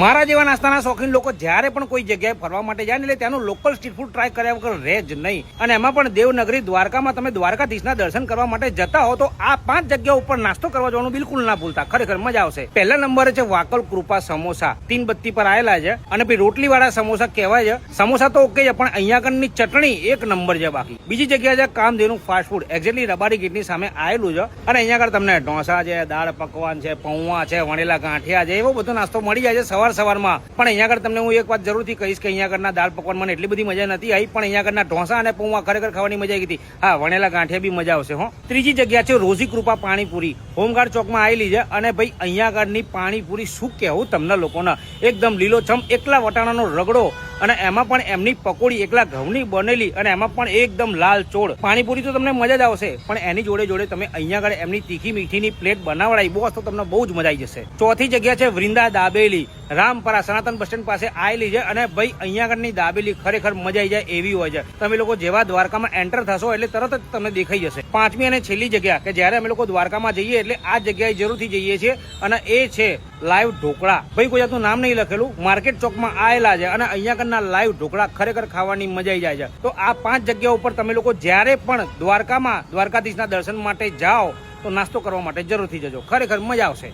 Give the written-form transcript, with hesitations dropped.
મારા જેવા નાસ્તાના શોખીન લોકો જ્યારે પણ કોઈ જગ્યાએ ફરવા માટે જાય ને એટલે ત્યાંનું લોકલ સ્ટ્રીટ ફૂડ ટ્રાય કર્યા વગર રહે જ નહીં. અને એમાં પણ દેવનગરી દ્વારકામાં તમે દ્વારકાધીશના દર્શન કરવા માટે જતા હો તો આ 5 જગ્યાઓ ઉપર નાસ્તો કરવા જવાનું બિલકુલ ના ભૂલતા. ખરેખર મજા આવશે. પહેલા નંબરે છે વાકલ કૃપા સમોસા, તીનબત્તી પર આવેલા છે અને પછી રોટલી વાળા સમોસા કહેવાય છે. સમોસા તો ઓકે છે પણ અહીંયા આગળની ચટણી એક નંબર છે. બાકી બીજી જગ્યા છે Kamdhenu fast food, exactly Rabari ગેટની સામે આવેલું છે. અને અહીંયા આગળ તમને ઢોસા છે, દાળ પકવાન છે, પૌવા છે, વણેલા ગાંઠિયા છે, એવો બધો નાસ્તો મળી જાય છે સવારમાં. પણ અહીંયા આગળ તમને હું એક વાત જરૂરથી કહીશ કે અહીંયા આગળના દાળ પકવાન મને એટલી બધી મજા નથી આવી, પણ અહીંયા આગળના ઢોસા અને પૌવા ખરેખર ખાવાની મજા આવી હતી. હા, વણેલા ગાંઠિયા બી મજા આવશે હો. ત્રીજી જગ્યા છે રોઝી કૃપા પાણીપુરી, હોમગાર્ડ ચોકમાં આવેલી છે. અને ભાઈ અહીંયા આગળની પાણીપુરી શું કહેવું તમને લોકોને, એકદમ લીલોછમ, એકલા વટાણાનો રગડો અને એમાં પણ એમની પકોડી એકલા ઘઉંની બનેલી અને એમાં પણ એકદમ લાલ ચોળ. પાણીપુરી તો તમને મજા જ આવશે, પણ એની જોડે જોડે તમે અહીંયા આગળ એમની તીખી મીઠીની પ્લેટ બનાવડાવી બોસ તો તમને બહુ જ મજા આવી જશે. ચોથી જગ્યા છે વૃંદા દાબેલી, રામપરા સનાતન બસ સ્ટેન્ડ પાસે આવેલી છે. અને ભાઈ અહીંયા આગળની દાબેલી ખરેખર મજા આવી જાય એવી હોય છે. તમે લોકો જેવા દ્વારકામાં એન્ટર થશો એટલે તરત જ તમને દેખાઈ જશે. પાંચમી અને છેલ્લી જગ્યા કે જ્યારે અમે લોકો દ્વારકામાં જઈએ એટલે આ જગ્યાએ જરૂરથી જઈએ છીએ અને એ છે લાઈવ ઢોકળા. ભાઈ કોઈ જાતનું નામ નહીં લખેલું, માર્કેટ ચોકમાં આવેલા છે અને અહીંયા આગળના લાઈવ ઢોકળા ખરેખર ખાવાની મજા આવી જાય છે. તો આ 5 જગ્યા ઉપર તમે લોકો જ્યારે પણ દ્વારકામાં દ્વારકાધીશના દર્શન માટે જાઓ તો નાસ્તો કરવા માટે જરૂરથી જજો. ખરેખર મજા આવશે.